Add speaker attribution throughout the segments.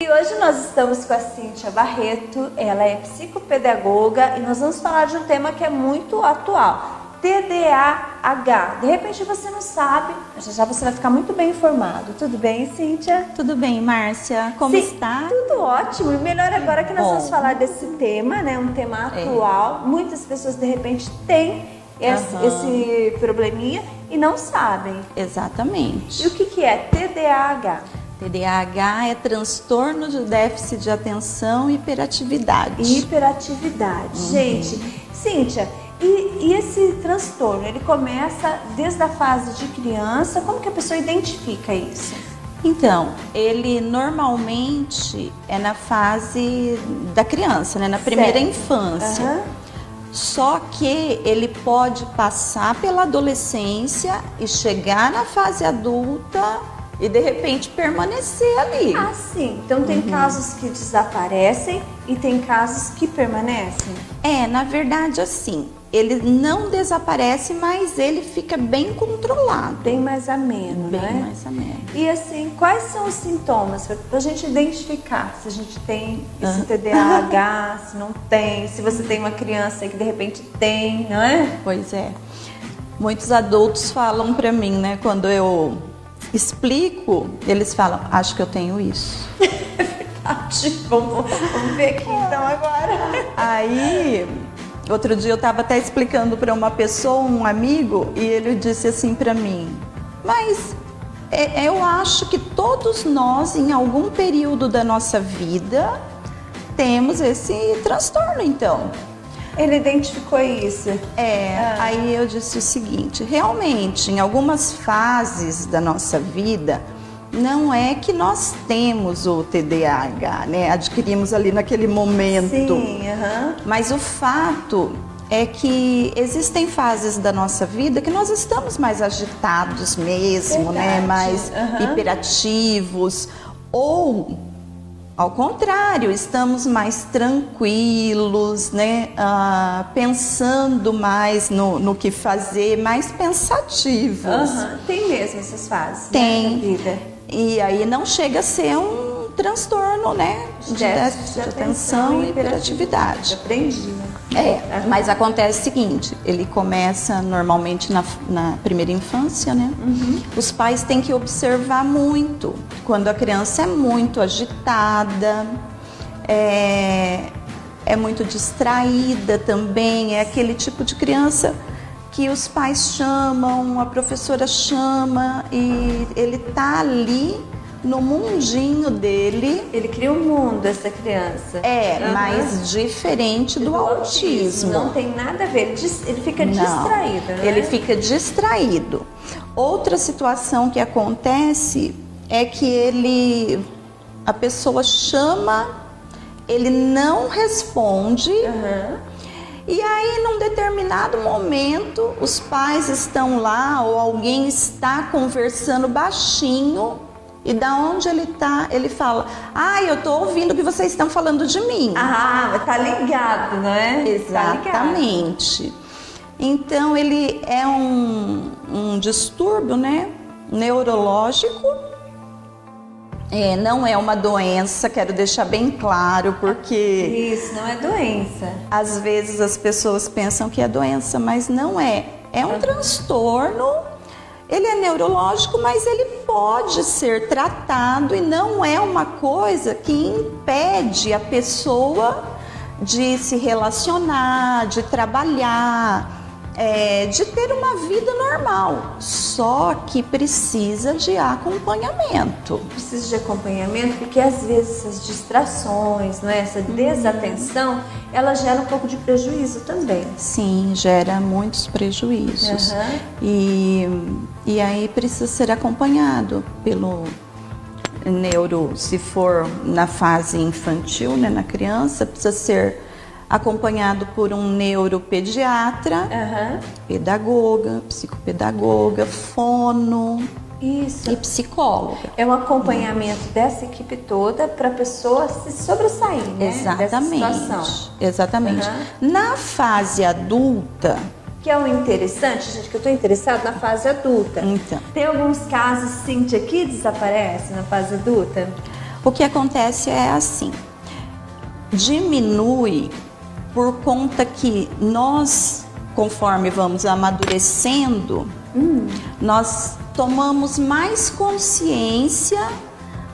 Speaker 1: E hoje nós estamos com a Cíntia Barreto, ela é psicopedagoga e nós vamos falar de um tema que é muito atual, TDAH. De repente você não sabe, já você vai ficar muito bem informado. Tudo bem, Cíntia?
Speaker 2: Tudo bem, Márcia? Como está?
Speaker 1: Tudo ótimo. E melhor agora que nós vamos falar desse tema, né? Um tema atual. Muitas pessoas de repente têm esse probleminha e não sabem.
Speaker 2: Exatamente.
Speaker 1: E o que é TDAH?
Speaker 2: TDAH é transtorno de déficit de atenção e hiperatividade.
Speaker 1: Gente, Cíntia, e esse transtorno, ele começa desde a fase de criança? Como que a pessoa identifica isso?
Speaker 2: Então, ele normalmente é na fase da criança, né? Na primeira infância. Só que ele pode passar pela adolescência e chegar na fase adulta e de repente permanecer ali.
Speaker 1: Ah, sim. Então tem casos que desaparecem e tem casos que permanecem?
Speaker 2: Na verdade, assim, ele não desaparece, mas ele fica bem controlado.
Speaker 1: Bem mais ameno,
Speaker 2: Bem
Speaker 1: né?
Speaker 2: mais ameno.
Speaker 1: E assim, quais são os sintomas para a gente identificar se a gente tem esse TDAH, se não tem, se você tem uma criança que de repente tem, não é?
Speaker 2: Pois é. Muitos adultos falam para mim, né, quando eu explico, eles falam, acho que eu tenho isso.
Speaker 1: Vamos ver aqui então agora.
Speaker 2: Aí, outro dia eu estava até explicando para uma pessoa, um amigo, e ele disse assim para mim, mas eu acho que todos nós, em algum período da nossa vida, temos esse transtorno, então.
Speaker 1: Ele identificou isso?
Speaker 2: Aí eu disse o seguinte, realmente, em algumas fases da nossa vida, não é que nós temos o TDAH, né? Adquirimos ali naquele momento.
Speaker 1: Sim,
Speaker 2: Mas o fato é que existem fases da nossa vida que nós estamos mais agitados mesmo, né? Mais hiperativos, ou ao contrário, estamos mais tranquilos, né? Pensando mais no que fazer, mais pensativos.
Speaker 1: Tem mesmo essas fases,
Speaker 2: Tem.
Speaker 1: né, na vida.
Speaker 2: E aí não chega a ser um transtorno, né? De déficit de atenção e hiperatividade.
Speaker 1: Aprendi, né?
Speaker 2: Mas acontece o seguinte, ele começa normalmente na primeira infância, né? Os pais têm que observar muito quando a criança é muito agitada, é muito distraída também, é aquele tipo de criança que os pais chamam, a professora chama e ele tá ali no mundinho dele.
Speaker 1: Ele cria um mundo, essa criança.
Speaker 2: Mas diferente do autismo.
Speaker 1: Não tem nada a ver, ele fica distraído, né?
Speaker 2: Ele fica distraído. Outra situação que acontece é que a pessoa chama, ele não responde. E aí, num determinado momento, os pais estão lá ou alguém está conversando baixinho. E da onde ele tá, ele fala, eu tô ouvindo que vocês estão falando de mim.
Speaker 1: Mas tá ligado, né?
Speaker 2: Exatamente. Então, ele é um distúrbio, né, neurológico. Não é uma doença, quero deixar bem claro, porque
Speaker 1: isso não é doença.
Speaker 2: Às vezes as pessoas pensam que é doença, mas não é. É um transtorno. Ele é neurológico, mas ele pode ser tratado e não é uma coisa que impede a pessoa de se relacionar, de trabalhar, de ter uma vida normal. Só que precisa de acompanhamento.
Speaker 1: Precisa de acompanhamento porque às vezes essas distrações, não é? Essa desatenção, ela gera um pouco de prejuízo também.
Speaker 2: Sim, gera muitos prejuízos. E aí precisa ser acompanhado pelo neuro, se for na fase infantil, né, na criança, precisa ser acompanhado por um neuropediatra, pedagoga, psicopedagoga, fono e psicóloga.
Speaker 1: É um acompanhamento dessa equipe toda para a pessoa se sobressair, né?
Speaker 2: Exatamente.
Speaker 1: Dessa situação.
Speaker 2: Exatamente. Na fase adulta,
Speaker 1: Que é o interessante, gente, que eu estou interessada na fase adulta.
Speaker 2: Então.
Speaker 1: Tem alguns casos, Cíntia, que desaparecem na fase adulta?
Speaker 2: O que acontece é assim, diminui por conta que nós, conforme vamos amadurecendo, nós tomamos mais consciência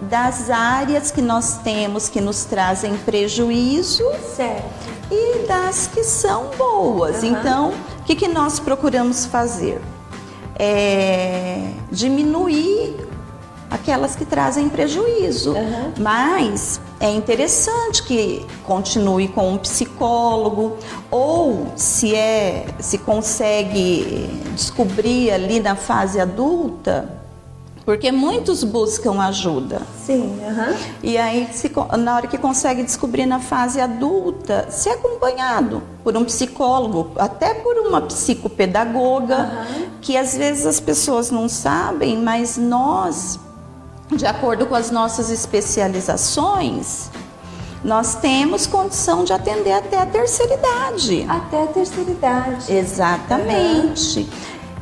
Speaker 2: das áreas que nós temos que nos trazem prejuízo,
Speaker 1: Certo.
Speaker 2: e das que são boas. Então, o que nós procuramos fazer? Diminuir aquelas que trazem prejuízo. Mas é interessante que continue com um psicólogo, ou se consegue descobrir ali na fase adulta, porque muitos buscam ajuda.
Speaker 1: Sim.
Speaker 2: E aí, na hora que consegue descobrir na fase adulta, ser acompanhado por um psicólogo, até por uma psicopedagoga, que às vezes as pessoas não sabem, mas nós, de acordo com as nossas especializações, nós temos condição de atender até a terceira idade.
Speaker 1: Até a terceira idade.
Speaker 2: Exatamente.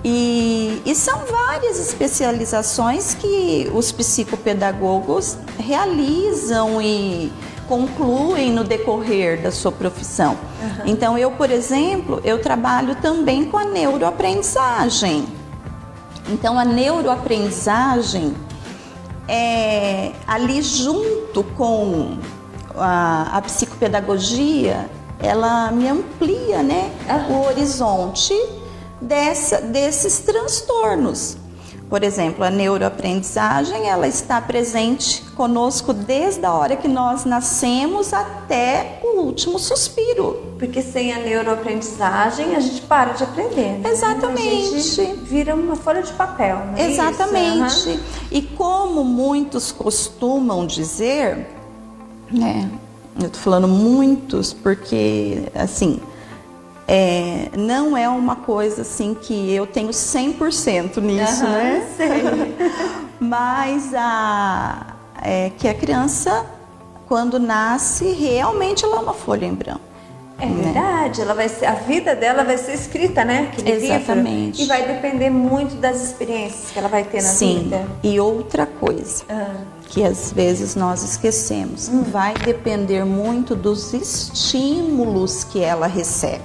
Speaker 2: E são várias especializações que os psicopedagogos realizam e concluem no decorrer da sua profissão. Então, eu, por exemplo, eu trabalho também com a neuroaprendizagem. Então, a neuroaprendizagem é ali junto com a psicopedagogia, ela me amplia, né, o horizonte desses transtornos. Por exemplo, a neuroaprendizagem, ela está presente conosco desde a hora que nós nascemos até o último suspiro.
Speaker 1: Porque sem a neuroaprendizagem a gente para de aprender, né?
Speaker 2: Exatamente.
Speaker 1: A gente vira uma folha de papel, não é
Speaker 2: Exatamente.
Speaker 1: isso?
Speaker 2: E como muitos costumam dizer, né? Eu tô falando muitos porque, assim, não é uma coisa assim que eu tenho 100% nisso, né?
Speaker 1: Sei.
Speaker 2: Mas que a criança, quando nasce, realmente ela é uma folha em branco.
Speaker 1: É verdade, ela vai ser, a vida dela vai ser escrita, né?
Speaker 2: Exatamente.
Speaker 1: Livro, e vai depender muito das experiências que ela vai ter na vida.
Speaker 2: Sim, e outra coisa que às vezes nós esquecemos, vai depender muito dos estímulos que ela recebe.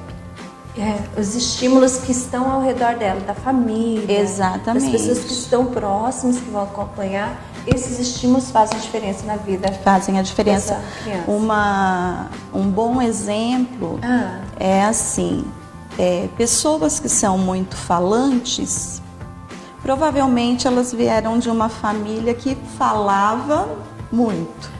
Speaker 1: Os estímulos que estão ao redor dela, da família,
Speaker 2: Exatamente.
Speaker 1: das pessoas que estão próximas, que vão acompanhar, esses estímulos fazem diferença na vida.
Speaker 2: Fazem a diferença.
Speaker 1: Dessa criança.
Speaker 2: Um bom exemplo é assim, pessoas que são muito falantes, provavelmente elas vieram de uma família que falava muito.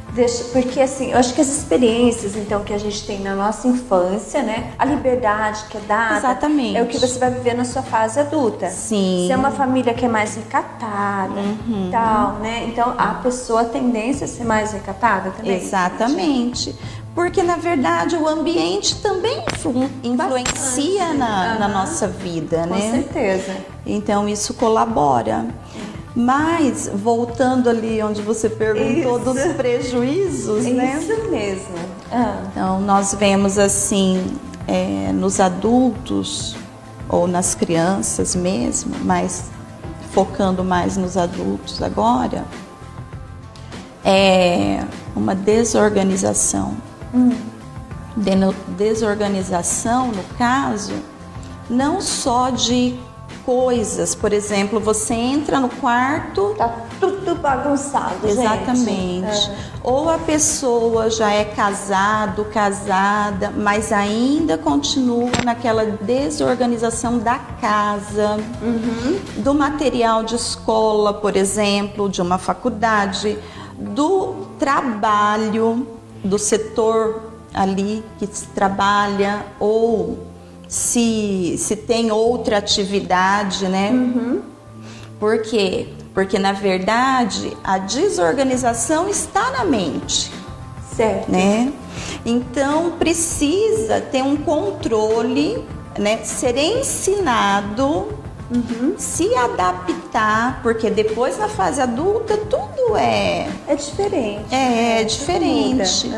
Speaker 1: Porque assim, eu acho que as experiências então que a gente tem na nossa infância, né? A liberdade que é dada.
Speaker 2: Exatamente.
Speaker 1: É o que você vai viver na sua fase adulta.
Speaker 2: Sim.
Speaker 1: Se é uma família que é mais recatada e tal, né? Então a pessoa, a tendência é ser mais recatada também.
Speaker 2: Exatamente. Porque na verdade o ambiente também influencia na nossa vida, né?
Speaker 1: Com certeza.
Speaker 2: Então isso colabora. Mas, voltando ali onde você perguntou dos prejuízos, né?
Speaker 1: Isso mesmo.
Speaker 2: Então, nós vemos assim, nos adultos, ou nas crianças mesmo, mas focando mais nos adultos agora, uma desorganização. Desorganização, no caso, não só de coisas, por exemplo, você entra no quarto,
Speaker 1: tá tudo bagunçado,
Speaker 2: exatamente.
Speaker 1: Gente.
Speaker 2: Ou a pessoa já é casada, mas ainda continua naquela desorganização da casa, do material de escola, por exemplo, de uma faculdade, do trabalho, do setor ali que se trabalha, ou se tem outra atividade, né? Por quê? Porque, na verdade, a desorganização está na mente.
Speaker 1: Certo.
Speaker 2: Né? Então, precisa ter um controle, né? Ser ensinado, se adaptar, porque depois, na fase adulta, tudo é
Speaker 1: diferente.
Speaker 2: É diferente.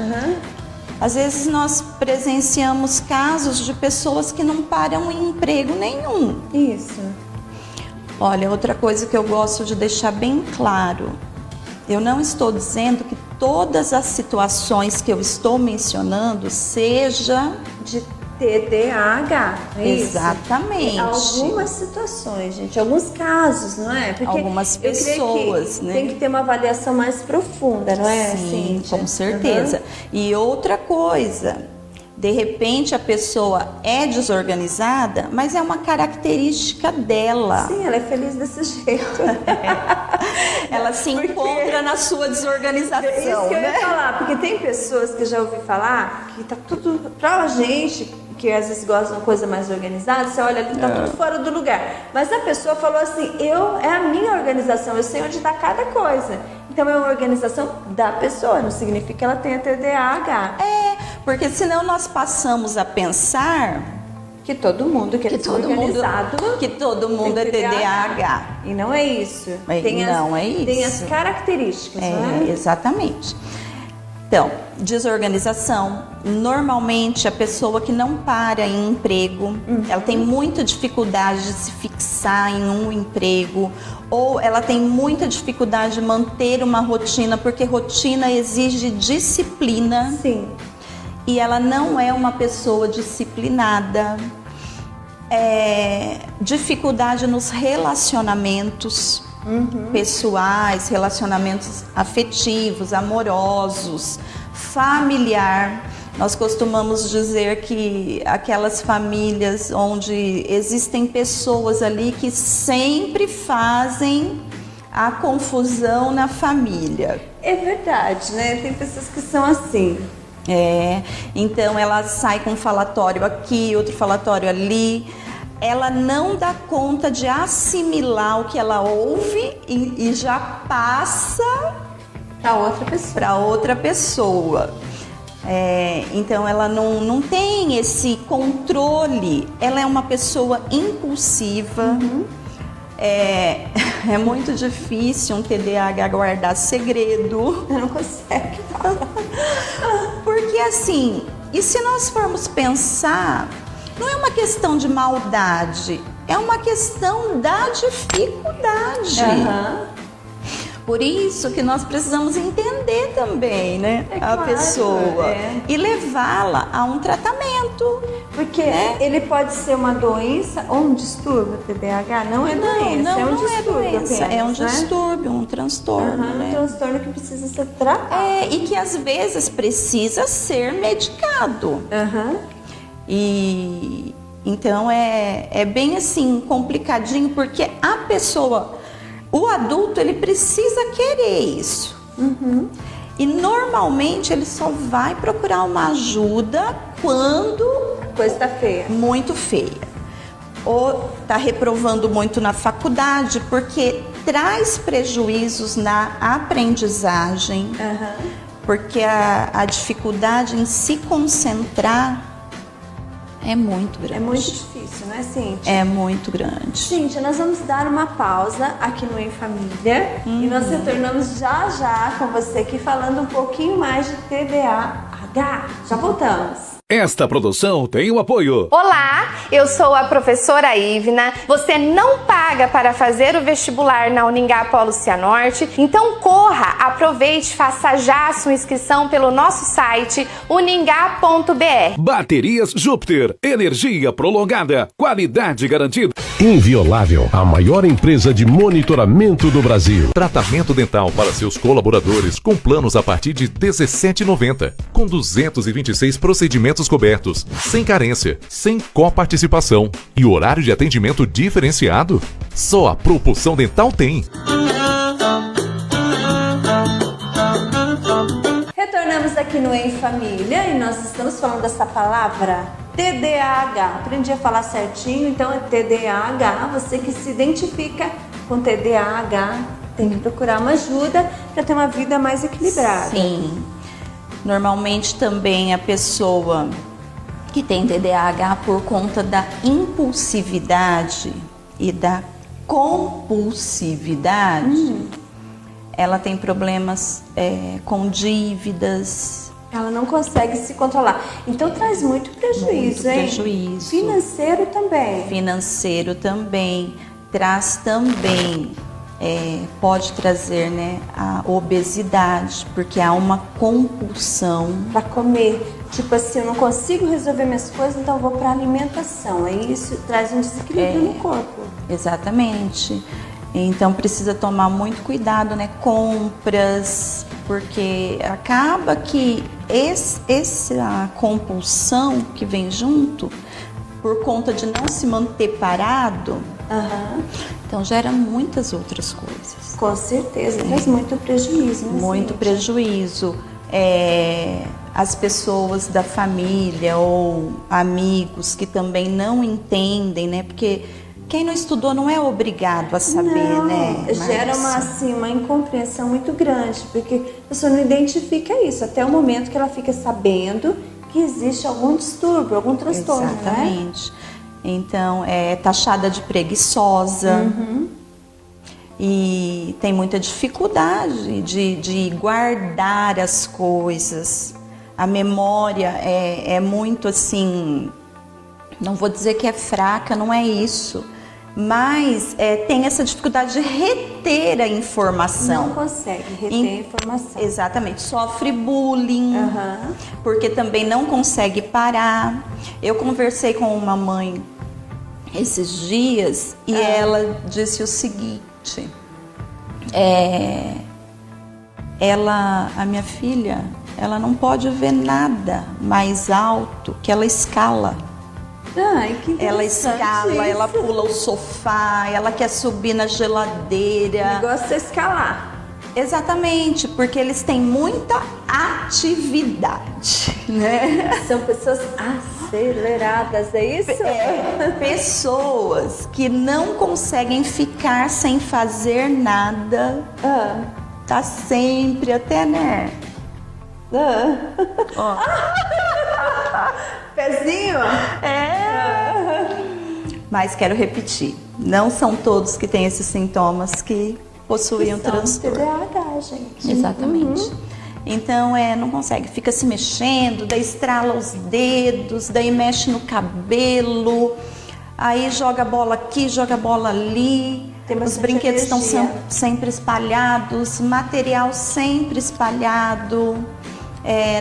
Speaker 2: Às vezes nós presenciamos casos de pessoas que não param em emprego nenhum.
Speaker 1: Isso.
Speaker 2: Olha, outra coisa que eu gosto de deixar bem claro, eu não estou dizendo que todas as situações que eu estou mencionando seja
Speaker 1: de TDAH, é isso?
Speaker 2: Exatamente.
Speaker 1: Algumas situações, gente, alguns casos, não é? Porque
Speaker 2: algumas pessoas, né?
Speaker 1: Tem que ter uma avaliação mais profunda, não é?
Speaker 2: Sim, com certeza. E outra coisa, de repente a pessoa é desorganizada, mas é uma característica dela.
Speaker 1: Sim, ela é feliz desse jeito.
Speaker 2: Ela se encontra na sua desorganização.
Speaker 1: É isso que eu ia falar, porque tem pessoas que eu já ouvi falar que tá tudo pra gente, que às vezes gosta de uma coisa mais organizada, você olha ali, tá tudo fora do lugar. Mas a pessoa falou assim, é a minha organização, eu sei onde está cada coisa. Então é uma organização da pessoa, não significa que ela tenha TDAH.
Speaker 2: Porque senão nós passamos a pensar
Speaker 1: que todo mundo que é desorganizado,
Speaker 2: que todo mundo é TDAH.
Speaker 1: E não é isso.
Speaker 2: Não é isso.
Speaker 1: Tem as características, não é?
Speaker 2: Exatamente. Então, desorganização, normalmente a pessoa que não para em emprego, ela tem muita dificuldade de se fixar em um emprego, ou ela tem muita dificuldade de manter uma rotina, porque rotina exige disciplina.
Speaker 1: Sim.
Speaker 2: E ela não é uma pessoa disciplinada. Dificuldade nos relacionamentos pessoais, relacionamentos afetivos, amorosos, familiar. Nós costumamos dizer que aquelas famílias onde existem pessoas ali que sempre fazem a confusão na família.
Speaker 1: É verdade, né? Tem pessoas que são assim.
Speaker 2: Então ela sai com um falatório aqui, outro falatório ali. Ela não dá conta de assimilar o que ela ouve e já passa para outra pessoa. Então ela não tem esse controle. Ela é uma pessoa impulsiva. É muito difícil um TDAH guardar segredo.
Speaker 1: Não consegue.
Speaker 2: Porque assim, e se nós formos pensar, não é uma questão de maldade, é uma questão da dificuldade. Por isso que nós precisamos entender também, né, a pessoa e levá-la a um tratamento.
Speaker 1: Porque ele pode ser uma doença ou um distúrbio, TDAH? Não é doença, é um distúrbio.
Speaker 2: É um distúrbio, um transtorno.
Speaker 1: Um transtorno que precisa ser tratado.
Speaker 2: E que às vezes precisa ser medicado. E então é bem assim, complicadinho, porque a pessoa, o adulto, ele precisa querer isso. E normalmente ele só vai procurar uma ajuda quando
Speaker 1: a coisa está feia.
Speaker 2: Muito feia. Ou está reprovando muito na faculdade, porque traz prejuízos na aprendizagem. Porque a dificuldade em se concentrar é muito grande.
Speaker 1: É muito difícil, não é, Cíntia?
Speaker 2: É muito grande.
Speaker 1: Cíntia, nós vamos dar uma pausa aqui no Em Família e nós retornamos já com você aqui falando um pouquinho mais de TDAH. Já voltamos.
Speaker 3: Esta produção tem o apoio.
Speaker 4: Olá, eu sou a professora Ivna. Você não paga para fazer o vestibular na Uningá Polo Cianorte? Então corra, aproveite, faça já a sua inscrição pelo nosso site uningá.br.
Speaker 3: Baterias Júpiter, energia prolongada, qualidade garantida.
Speaker 5: Inviolável, a maior empresa de monitoramento do Brasil.
Speaker 3: Tratamento dental para seus colaboradores com planos a partir de R$ 17,90. Com 226 procedimentos cobertos, sem carência, sem coparticipação e horário de atendimento diferenciado? Só a Propulsão Dental tem.
Speaker 1: Retornamos aqui no Em Família e nós estamos falando dessa palavra TDAH. Aprendi a falar certinho, então é TDAH. Você que se identifica com TDAH tem que procurar uma ajuda para ter uma vida mais equilibrada.
Speaker 2: Sim. Normalmente também a pessoa que tem TDAH, por conta da impulsividade e da compulsividade, ela tem problemas com dívidas.
Speaker 1: Ela não consegue se controlar. Então traz muito prejuízo, hein?
Speaker 2: Prejuízo.
Speaker 1: Financeiro também.
Speaker 2: Financeiro também. Traz também pode trazer, né, a obesidade, porque há uma compulsão.
Speaker 1: Para comer. Tipo assim, eu não consigo resolver minhas coisas, então eu vou para alimentação. Aí isso traz um desequilíbrio no corpo.
Speaker 2: Exatamente. Então precisa tomar muito cuidado, né? Compras, porque acaba que essa compulsão que vem junto, por conta de não se manter parado, então gera muitas outras coisas.
Speaker 1: Com certeza, traz muito prejuízo. Né,
Speaker 2: muito
Speaker 1: gente?
Speaker 2: prejuízo. As pessoas da família ou amigos que também não entendem, né? Porque quem não estudou não é obrigado a saber,
Speaker 1: não,
Speaker 2: né?
Speaker 1: Gera uma incompreensão muito grande, porque a pessoa não identifica isso, até o momento que ela fica sabendo que existe algum distúrbio, algum transtorno,
Speaker 2: Exatamente. Né? Então, é taxada de preguiçosa e tem muita dificuldade de guardar as coisas. A memória é muito assim, não vou dizer que é fraca, não é isso, mas tem essa dificuldade de reter a informação.
Speaker 1: Não consegue reter a informação.
Speaker 2: Exatamente, sofre bullying, porque também não consegue parar. Eu conversei com uma mãe esses dias e ela disse o seguinte, a minha filha, ela não pode ver nada mais alto que ela escala.
Speaker 1: Ai, que
Speaker 2: ela escala,
Speaker 1: isso.
Speaker 2: Ela pula o sofá, ela quer subir na geladeira.
Speaker 1: O negócio é escalar.
Speaker 2: Exatamente, porque eles têm muita atividade, né?
Speaker 1: São pessoas aceleradas, é isso?
Speaker 2: Pessoas que não conseguem ficar sem fazer nada. Tá sempre até, né?
Speaker 1: Pezinho?
Speaker 2: Mas quero repetir, não são todos que têm esses sintomas que possuem um transtorno.
Speaker 1: TDAH, gente.
Speaker 2: Exatamente. Então, não consegue, fica se mexendo, daí estrala os dedos, daí mexe no cabelo, aí joga a bola aqui, joga a bola ali. Os brinquedos estão sempre espalhados, material sempre espalhado.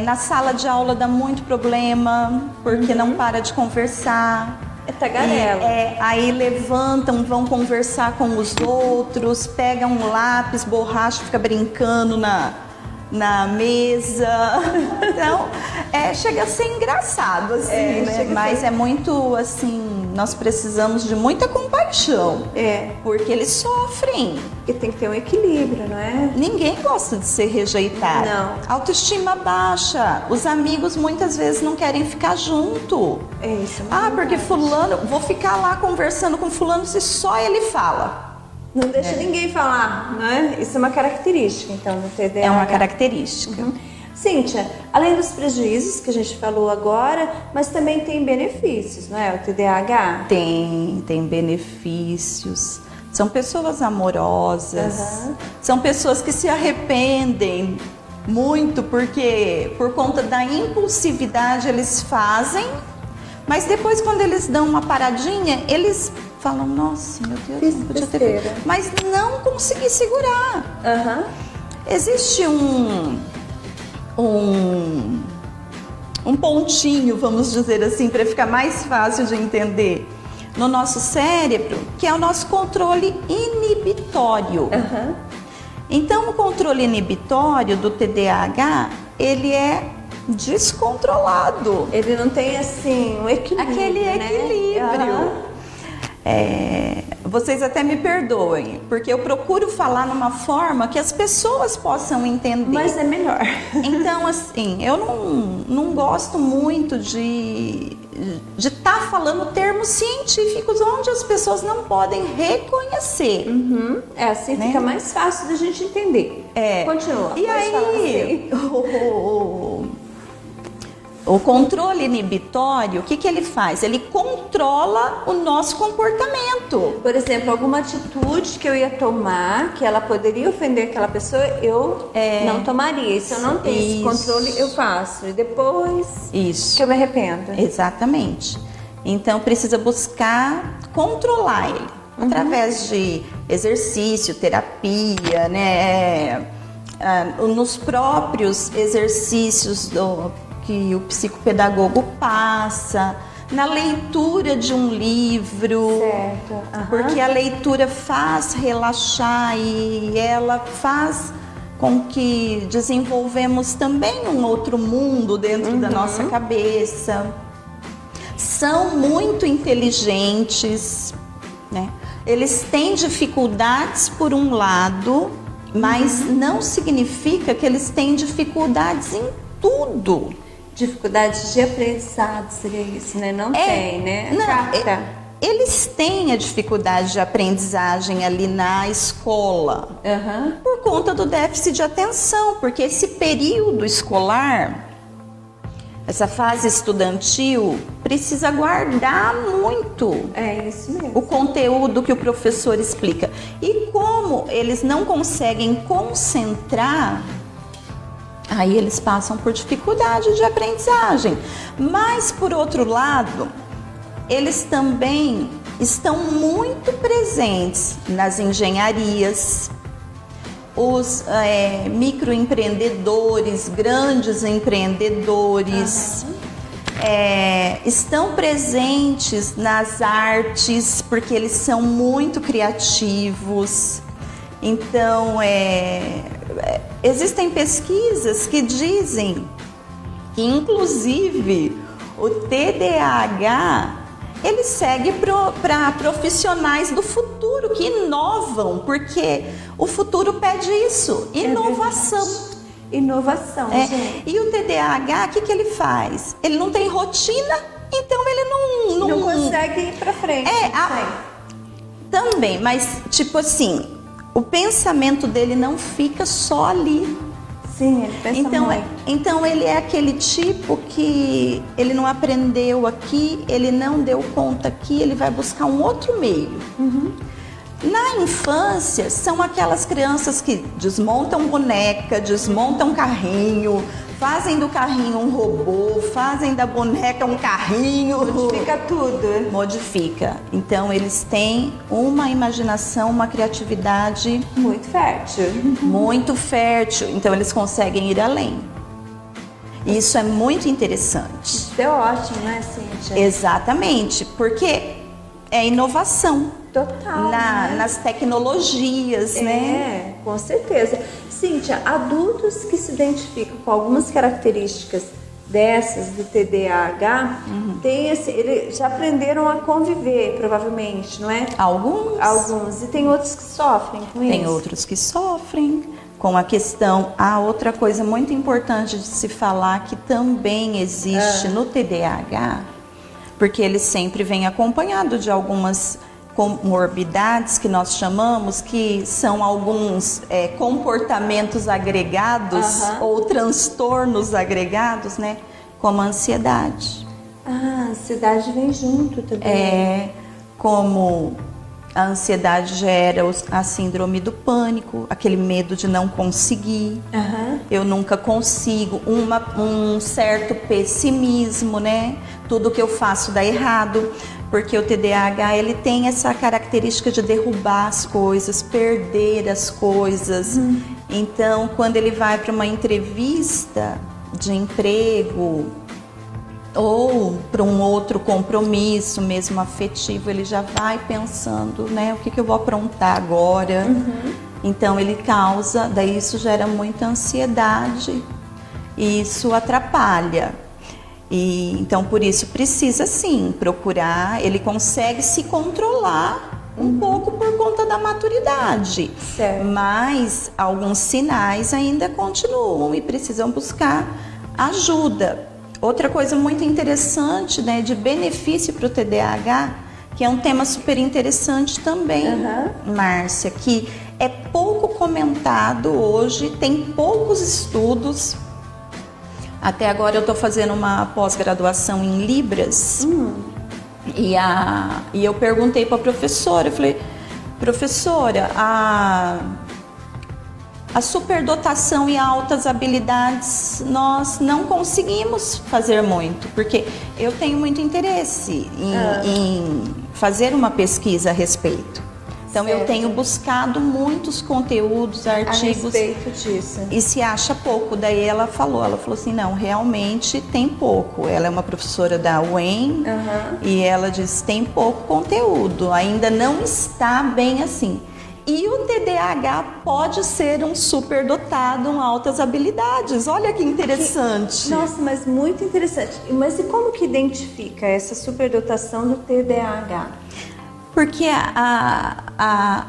Speaker 2: Na sala de aula dá muito problema, porque não para de conversar.
Speaker 1: É tagarela.
Speaker 2: Aí levantam, vão conversar com os outros, pegam um lápis, borracha, fica brincando na mesa. Então, chega a ser engraçado, assim, né? Mas é muito, assim, nós precisamos de muita compaixão. Porque eles sofrem.
Speaker 1: Porque tem que ter um equilíbrio, não é?
Speaker 2: Ninguém gosta de ser rejeitado.
Speaker 1: Não.
Speaker 2: Autoestima baixa. Os amigos muitas vezes não querem ficar junto.
Speaker 1: Isso é
Speaker 2: porque fulano, vou ficar lá conversando com fulano se só ele fala.
Speaker 1: Não deixa ninguém falar, não é? Isso é uma característica, então, do TDAH.
Speaker 2: É uma característica.
Speaker 1: Cíntia, além dos prejuízos que a gente falou agora, mas também tem benefícios, não é? O TDAH?
Speaker 2: Tem benefícios. São pessoas amorosas, são pessoas que se arrependem muito porque por conta da impulsividade eles fazem, mas depois quando eles dão uma paradinha, eles falam, nossa, meu Deus, não podia ter feito. Mas não consegui segurar. Existe um pontinho, vamos dizer assim, para ficar mais fácil de entender, no nosso cérebro, que é o nosso controle inibitório. Então, o controle inibitório do TDAH, ele é descontrolado.
Speaker 1: Ele não tem, assim, um equilíbrio,
Speaker 2: aquele equilíbrio. Vocês até me perdoem, porque eu procuro falar numa forma que as pessoas possam entender.
Speaker 1: Mas é melhor.
Speaker 2: Então, assim, eu não gosto muito de estar falando termos científicos onde as pessoas não podem reconhecer.
Speaker 1: Assim fica mais fácil da gente entender. Continua.
Speaker 2: E aí, o controle inibitório, o que ele faz? Ele controla o nosso comportamento.
Speaker 1: Por exemplo, alguma atitude que eu ia tomar, que ela poderia ofender aquela pessoa, eu não tomaria. E se eu não tenho esse controle, eu faço. E depois que eu me arrependo.
Speaker 2: Exatamente. Então, precisa buscar controlar ele. através de exercício, terapia, né? Nos próprios exercícios que o psicopedagogo passa, na leitura de um livro,
Speaker 1: Certo.
Speaker 2: porque a leitura faz relaxar e ela faz com que desenvolvemos também um outro mundo dentro da nossa cabeça. São muito inteligentes, né? Eles têm dificuldades por um lado, mas não significa que eles têm dificuldades em tudo.
Speaker 1: Dificuldades de aprendizado seria isso, né? Não tem, né?
Speaker 2: Não,
Speaker 1: Capta.
Speaker 2: eles têm a dificuldade de aprendizagem ali na escola, por conta do déficit de atenção, porque esse período escolar, essa fase estudantil, precisa guardar muito
Speaker 1: É isso mesmo.
Speaker 2: o conteúdo que o professor explica. E como eles não conseguem concentrar, aí eles passam por dificuldade de aprendizagem. Mas, por outro lado, eles também estão muito presentes nas engenharias, os microempreendedores, grandes empreendedores, estão presentes nas artes, porque eles são muito criativos. Então, existem pesquisas que dizem que, inclusive, o TDAH ele segue para profissionais do futuro que inovam, porque o futuro pede isso, inovação.
Speaker 1: Inovação, gente.
Speaker 2: E o TDAH, o que ele faz? Ele não tem rotina, então ele
Speaker 1: Não consegue ir pra frente.
Speaker 2: Também, mas tipo assim, o pensamento dele não fica só ali.
Speaker 1: Sim, ele pensa muito.
Speaker 2: Então ele é aquele tipo que ele não aprendeu aqui, ele não deu conta aqui, ele vai buscar um outro meio. Na infância, são aquelas crianças que desmontam boneca, desmontam carrinho, fazem do carrinho um robô, fazem da boneca um carrinho.
Speaker 1: Modifica tudo.
Speaker 2: Modifica. Então eles têm uma imaginação, uma criatividade
Speaker 1: Muito fértil.
Speaker 2: muito fértil, então eles conseguem ir além. Isso é muito interessante.
Speaker 1: Isso é ótimo, né, Cíntia?
Speaker 2: Exatamente, porque é inovação
Speaker 1: Total. Né?
Speaker 2: nas tecnologias, né?
Speaker 1: Com certeza. Cíntia, adultos que se identificam com algumas características dessas do TDAH, eles já aprenderam a conviver, provavelmente, não é? Alguns. E tem outros que sofrem com isso.
Speaker 2: Tem outros que sofrem com a questão. Outra coisa muito importante de se falar que também existe no TDAH, porque ele sempre vem acompanhado de algumas comorbidades que nós chamamos, que são alguns comportamentos agregados ou transtornos agregaos, né? Como a ansiedade.
Speaker 1: A ansiedade vem junto também.
Speaker 2: Como a ansiedade gera a síndrome do pânico, aquele medo de não conseguir, eu nunca consigo, um certo pessimismo, né? Tudo que eu faço dá errado, porque o TDAH ele tem essa característica de derrubar as coisas, perder as coisas. Então, quando ele vai para uma entrevista de emprego ou para um outro compromisso mesmo afetivo, ele já vai pensando, né, o que eu vou aprontar agora. Então ele daí isso gera muita ansiedade e isso atrapalha. E então por isso precisa sim procurar, ele consegue se controlar um pouco por conta da maturidade.
Speaker 1: Certo.
Speaker 2: Mas alguns sinais ainda continuam e precisam buscar ajuda. Outra coisa muito interessante, né, de benefício para o TDAH, que é um tema super interessante também, Márcia, que é pouco comentado hoje, tem poucos estudos. Até agora eu estou fazendo uma pós-graduação em Libras e eu perguntei para a professora, eu falei, professora, a superdotação e altas habilidades nós não conseguimos fazer muito, porque eu tenho muito interesse em fazer uma pesquisa a respeito. Então eu
Speaker 1: Certo.
Speaker 2: tenho buscado muitos conteúdos,
Speaker 1: A
Speaker 2: artigos,
Speaker 1: respeito disso.
Speaker 2: e se acha pouco. Daí ela falou assim, não, realmente tem pouco. Ela é uma professora da UEM e ela diz, tem pouco conteúdo, ainda não está bem assim. E o TDAH pode ser um superdotado, um altas habilidades. Olha que interessante.
Speaker 1: Nossa, mas muito interessante. Mas e como que identifica essa superdotação do TDAH?
Speaker 2: Porque a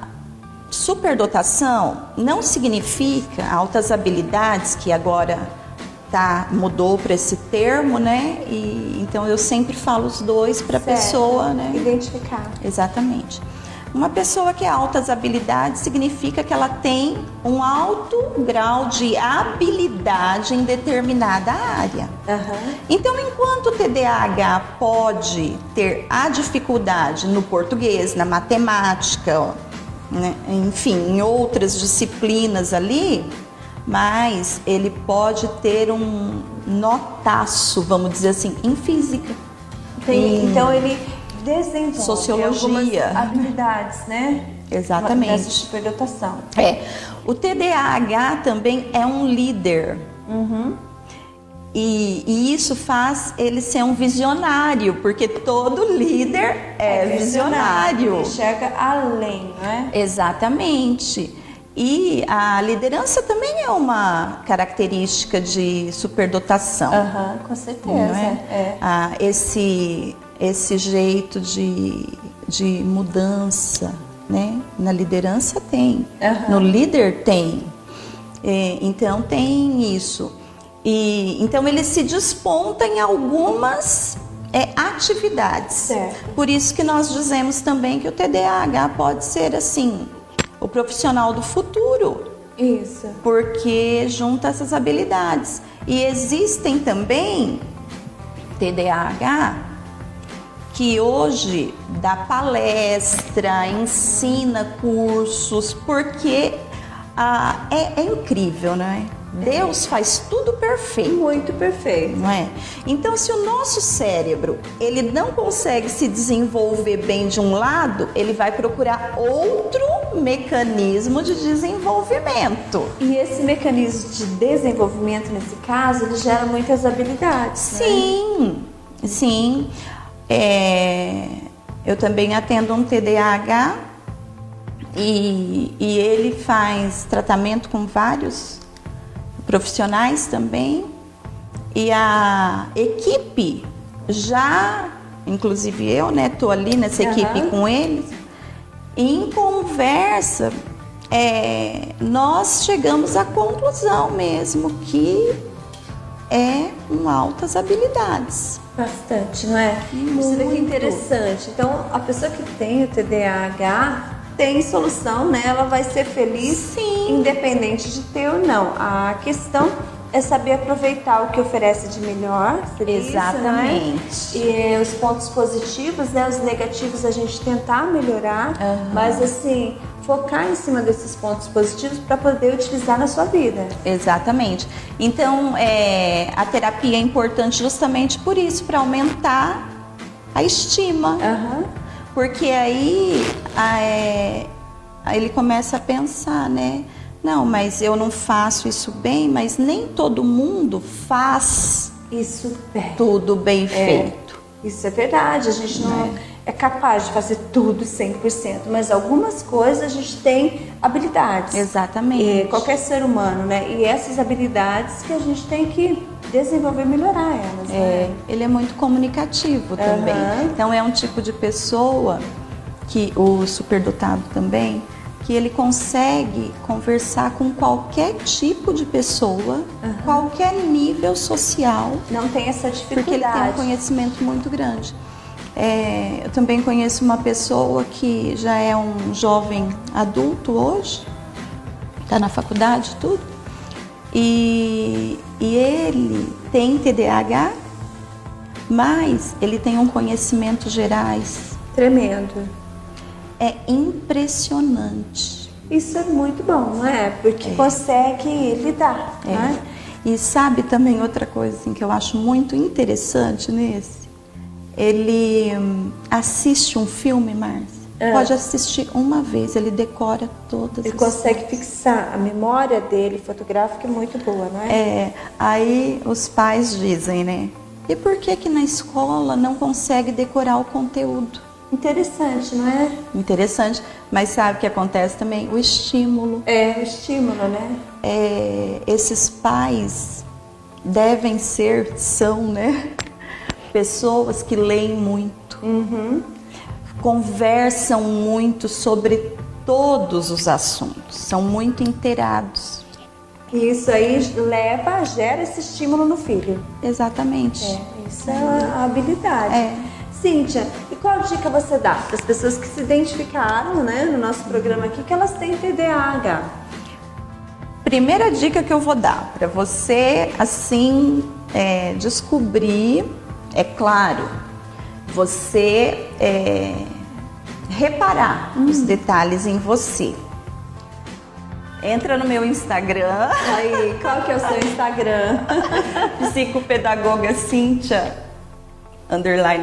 Speaker 2: superdotação não significa altas habilidades, que agora mudou para esse termo, né? E então eu sempre falo os dois para a pessoa, né?
Speaker 1: Identificar.
Speaker 2: Exatamente. Uma pessoa que é altas habilidades significa que ela tem um alto grau de habilidade em determinada área. Então, enquanto o TDAH pode ter a dificuldade no português, na matemática, né, enfim, em outras disciplinas ali, mas ele pode ter um notaço, vamos dizer assim, em física.
Speaker 1: Então ele desenvolve
Speaker 2: Sociologia.
Speaker 1: algumas habilidades, né?
Speaker 2: Exatamente.
Speaker 1: Dessa superdotação.
Speaker 2: O TDAH também é um líder. E isso faz ele ser um visionário, porque todo líder é visionário.
Speaker 1: Ele enxerga além, né?
Speaker 2: Exatamente. E a liderança também é uma característica de superdotação.
Speaker 1: Com certeza.
Speaker 2: Não é? Esse jeito de mudança, né? Na liderança tem, no líder tem. Então tem isso. E então ele se desponta em algumas atividades.
Speaker 1: Certo.
Speaker 2: Por isso que nós dizemos também que o TDAH pode ser assim, o profissional do futuro.
Speaker 1: Isso.
Speaker 2: Porque junta essas habilidades. E existem também TDAH que hoje dá palestra, ensina cursos, porque é incrível, né? Deus faz tudo perfeito.
Speaker 1: Muito perfeito.
Speaker 2: Não é? Então, se o nosso cérebro ele não consegue se desenvolver bem de um lado, ele vai procurar outro mecanismo de desenvolvimento.
Speaker 1: E esse mecanismo de desenvolvimento, nesse caso, ele gera muitas habilidades.
Speaker 2: Sim, sim. Eu também atendo um TDAH e ele faz tratamento com vários profissionais também, e a equipe já, inclusive eu, né, tô ali nessa equipe com eles, e em conversa nós chegamos à conclusão mesmo que é altas habilidades.
Speaker 1: Bastante, não é? Você vê que interessante. Então, a pessoa que tem o TDAH tem solução, né? Ela vai ser feliz,
Speaker 2: Sim.
Speaker 1: independente de ter ou não. A questão é saber aproveitar o que oferece de melhor.
Speaker 2: Exatamente.
Speaker 1: Isso, né? E os pontos positivos, né? Os negativos a gente tentar melhorar, mas assim, focar em cima desses pontos positivos para poder utilizar na sua vida.
Speaker 2: Exatamente. Então, a terapia é importante justamente por isso, para aumentar a estima. Porque aí ele começa a pensar, né? Não, mas eu não faço isso bem, mas nem todo mundo faz
Speaker 1: Isso bem.
Speaker 2: tudo bem feito.
Speaker 1: Isso é verdade, a gente não é capaz de fazer tudo 100%, mas algumas coisas a gente tem habilidades.
Speaker 2: Exatamente.
Speaker 1: Qualquer ser humano, né? E essas habilidades que a gente tem que desenvolver e melhorar elas, né?
Speaker 2: Ele é muito comunicativo também. Então é um tipo de pessoa que o superdotado também, que ele consegue conversar com qualquer tipo de pessoa, qualquer nível social.
Speaker 1: Não tem essa dificuldade.
Speaker 2: Porque ele tem um conhecimento muito grande. Eu também conheço uma pessoa que já é um jovem adulto hoje, está na faculdade e tudo, e ele tem TDAH, mas ele tem um conhecimento gerais.
Speaker 1: Tremendo.
Speaker 2: É impressionante.
Speaker 1: Isso é muito bom, não é? Porque consegue lidar, né?
Speaker 2: E sabe também outra coisa assim, que eu acho muito interessante nesse? Ele assiste um filme, Márcia, pode assistir uma vez, ele decora todas
Speaker 1: Ele
Speaker 2: as
Speaker 1: consegue fixar. A memória dele fotográfica é muito boa, não é?
Speaker 2: Aí os pais dizem, né? E por que que na escola não consegue decorar o conteúdo?
Speaker 1: Interessante, não é?
Speaker 2: Interessante, mas sabe o que acontece também? O estímulo.
Speaker 1: É, o estímulo, né?
Speaker 2: Esses pais são, né? Pessoas que leem muito, conversam muito sobre todos os assuntos, são muito inteirados.
Speaker 1: E isso aí gera esse estímulo no filho.
Speaker 2: Exatamente.
Speaker 1: Isso é a habilidade. Cíntia, e qual dica você dá para as pessoas que se identificaram, né, no nosso programa aqui, que elas têm TDAH?
Speaker 2: Primeira dica que eu vou dar para você, assim, descobrir, é claro, você reparar os detalhes em você. Entra no meu Instagram.
Speaker 1: Aí, qual que é o seu Instagram?
Speaker 2: Psicopedagoga Cíntia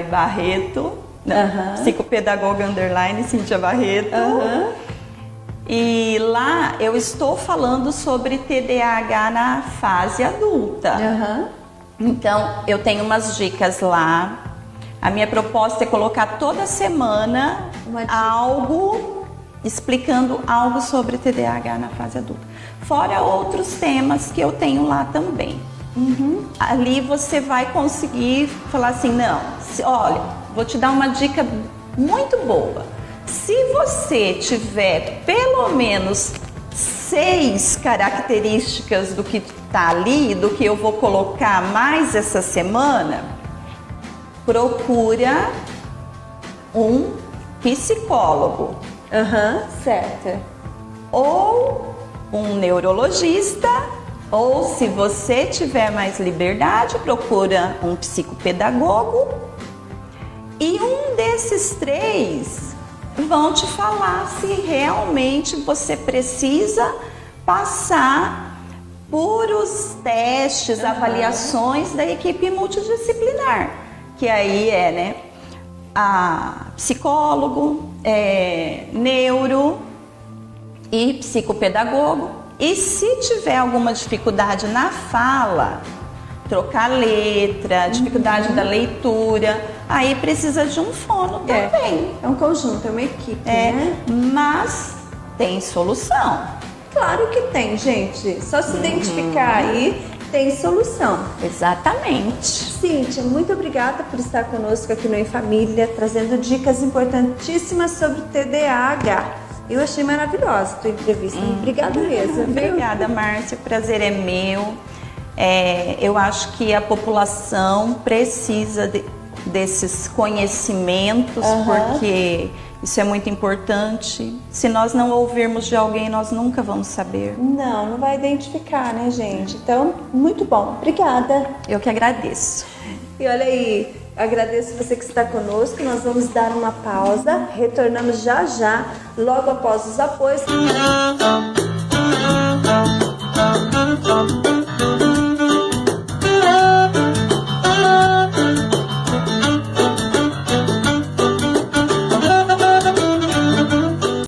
Speaker 2: _Barreto. Psicopedagoga Cíntia Barreto. E lá eu estou falando sobre TDAH na fase adulta. Então, eu tenho umas dicas lá. A minha proposta é colocar toda semana explicando algo sobre TDAH na fase adulta. Fora outros temas que eu tenho lá também. Ali você vai conseguir falar assim, não, olha, vou te dar uma dica muito boa. Se você tiver pelo menos 6 características do que está ali, do que eu vou colocar mais essa semana, procura um psicólogo.
Speaker 1: Certo.
Speaker 2: Ou um neurologista, ou se você tiver mais liberdade, procura um psicopedagogo. E um desses 3 vão te falar se realmente você precisa passar por os testes, avaliações da equipe multidisciplinar, que aí né, a psicólogo, neuro e psicopedagogo. E se tiver alguma dificuldade na fala, trocar letra, dificuldade da leitura, aí precisa de um fono também.
Speaker 1: É um conjunto, é uma equipe, né?
Speaker 2: Mas tem solução.
Speaker 1: Claro que tem, gente. Só se identificar aí, tem solução.
Speaker 2: Exatamente.
Speaker 1: Cíntia, muito obrigada por estar conosco aqui no Em Família, trazendo dicas importantíssimas sobre TDAH. Eu achei maravilhosa a tua entrevista. Obrigada mesmo.
Speaker 2: Obrigada, Márcia. O prazer é meu. Eu acho que a população precisa desses conhecimentos, porque isso é muito importante. Se nós não ouvirmos de alguém, nós nunca vamos saber.
Speaker 1: Não vai identificar, né, gente? Então, muito bom. Obrigada.
Speaker 2: Eu que agradeço.
Speaker 1: E olha aí, agradeço você que está conosco. Nós vamos dar uma pausa. Retornamos já, logo após os apoios.